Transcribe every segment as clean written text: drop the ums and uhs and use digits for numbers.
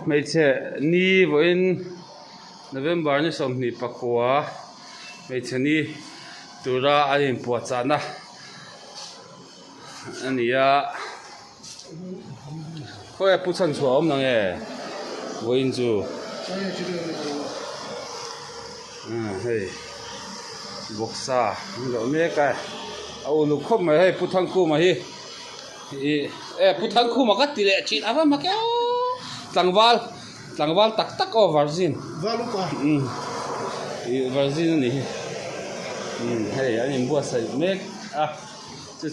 mấy chế ni với November ni som ni pakua mấy chế ni tura anh bùa chana anh ya coi bút chân xuống nè nghe với chú hey boksa lo me cái au lu khom mà hey bút thang khu mà hi bút thang khu mà cái tỷ lệ chị ava mà cái tlang val tak tak virgin Valupa. Virgin này hey anh bùa sai me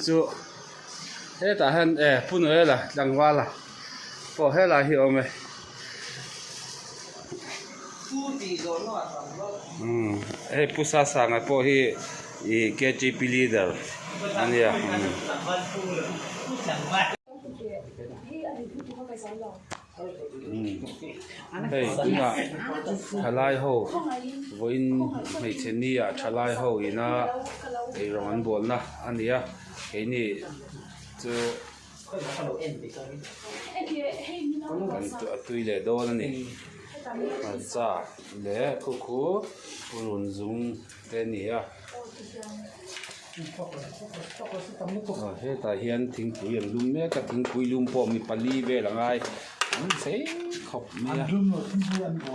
chú hey ta han phun rồi là tlang val là bỏ hết là hiểu mày hey pusa sang ai po hi KGP leader anh ya hey nga thalai ho voin mei cheni a thalai ho ina ei rongan bol na ania ke ni chu kan tui le do na ni cha le khu purun zung te ni a he ta hian thing pui ang lum me ka thing pui lum po mi pali ve langai an sei khop mi a Drum no thing pui an go.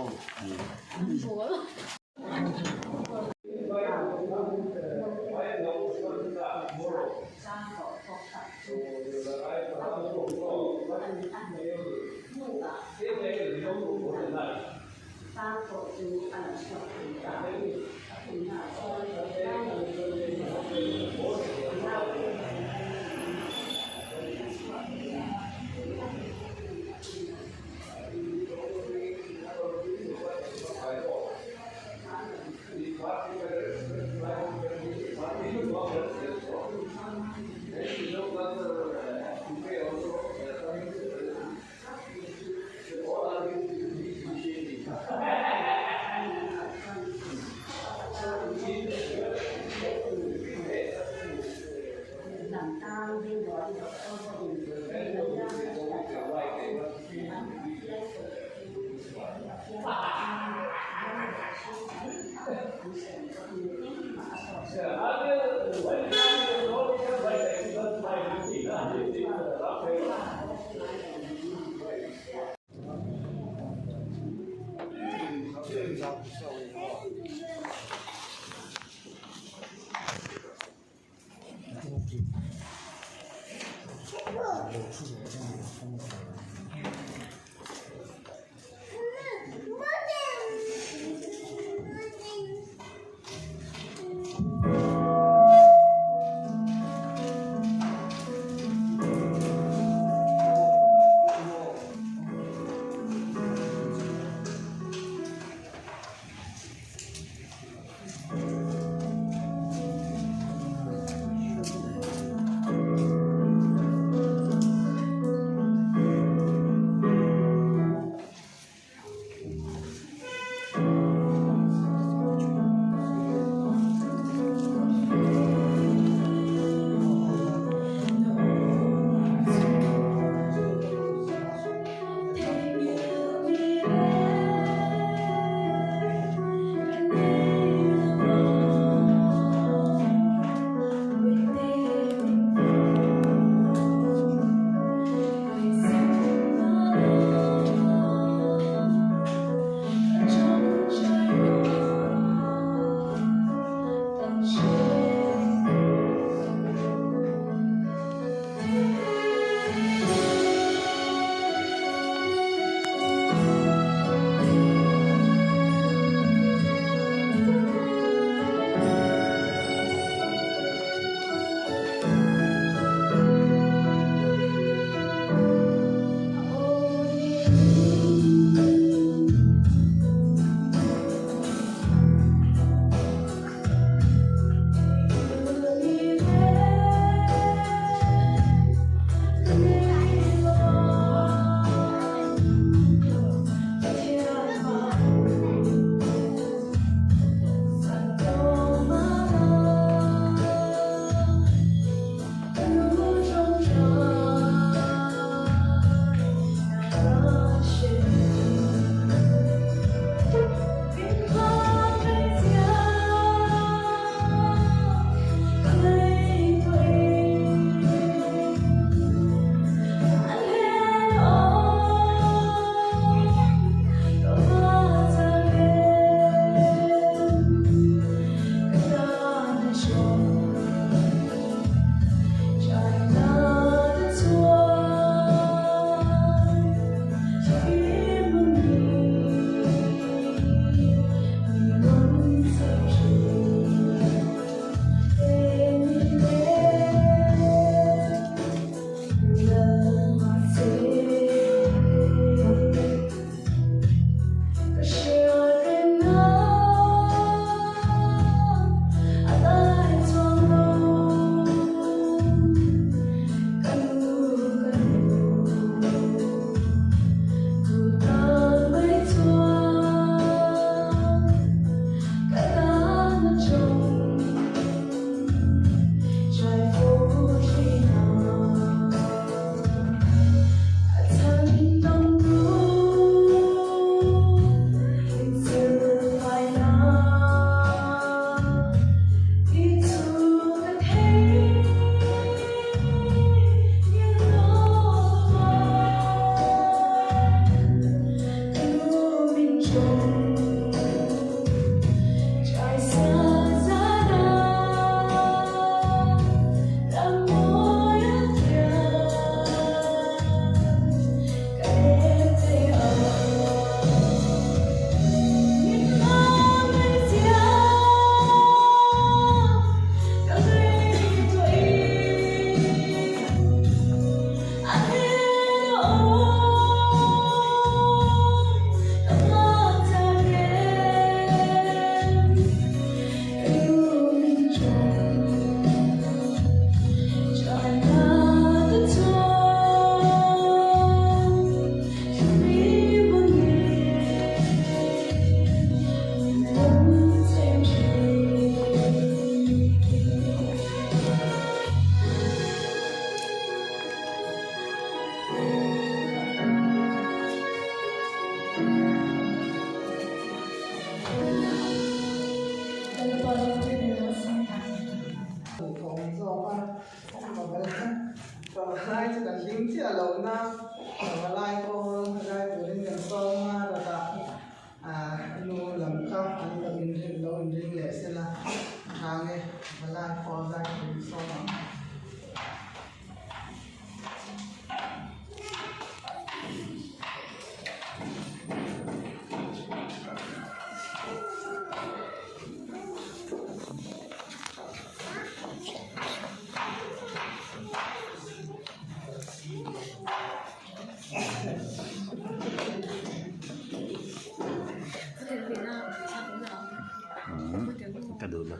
Cả đường rồi.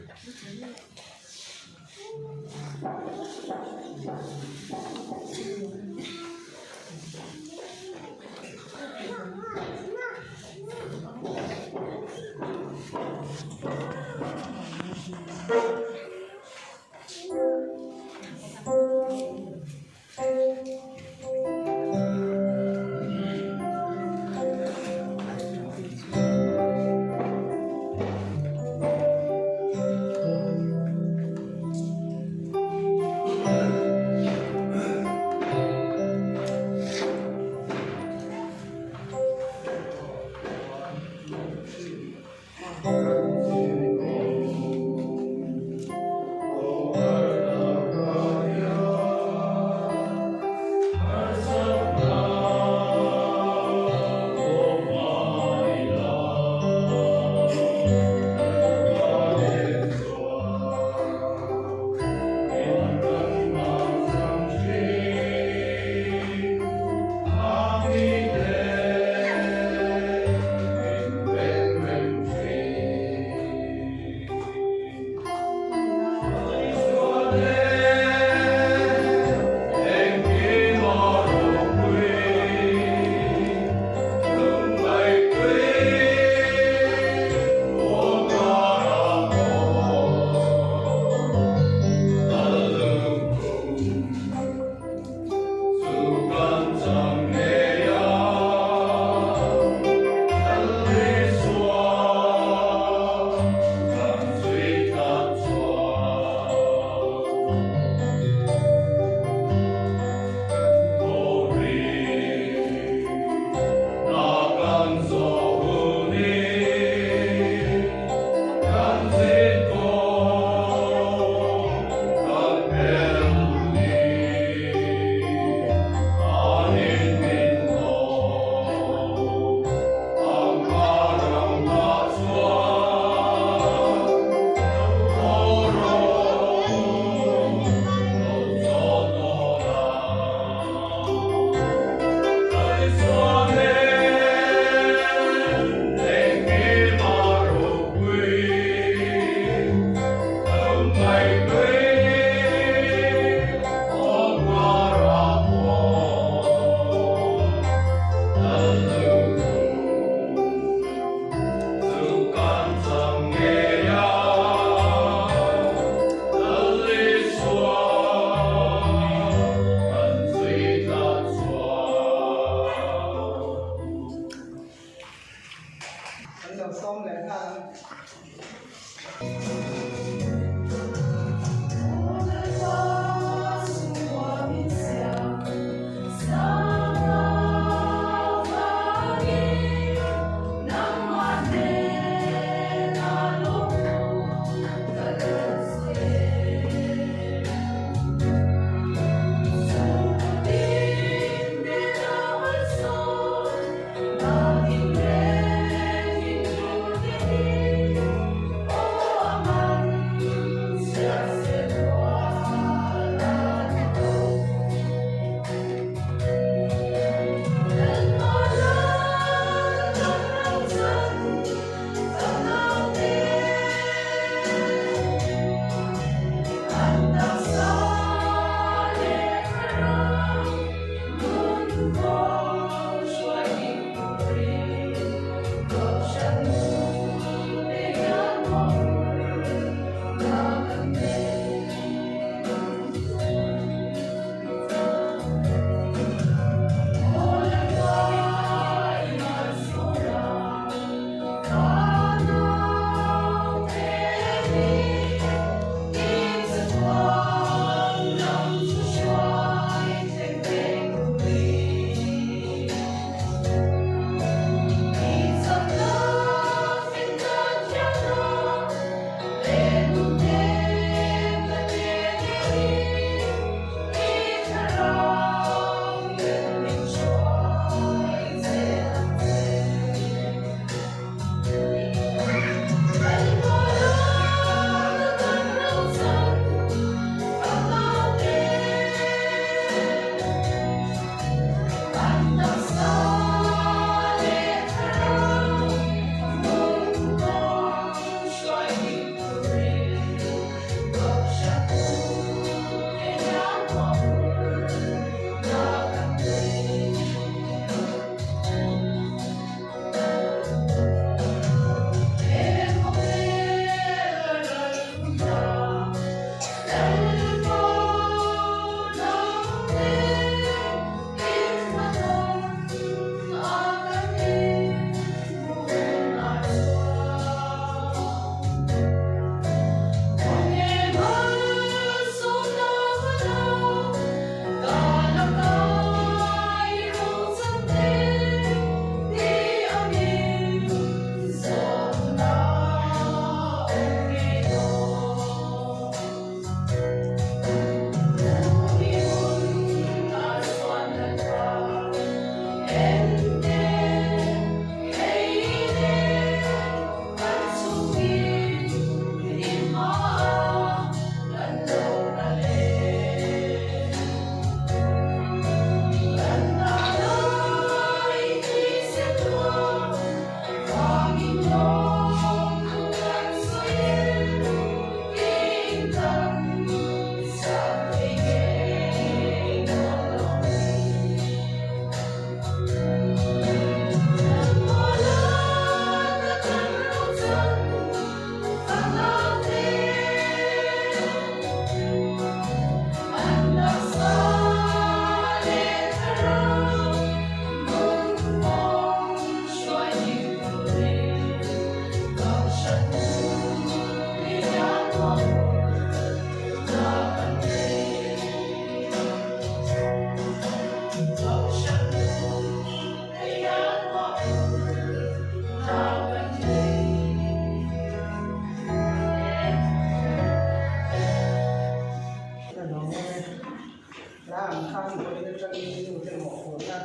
ข้างบนนี้จะมีอยู่เป็นหมวกหัวนะ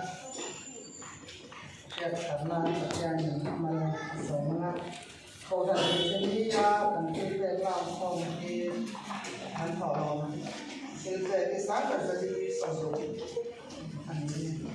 เทียบขันมาปัจจัยหนึ่งมันสองนะเขาจะมีเส้นที่ยาวกันที่เป็นลำคอมที่อันถอดออกคือแต่ที่สามกันจะมีสองอันนี้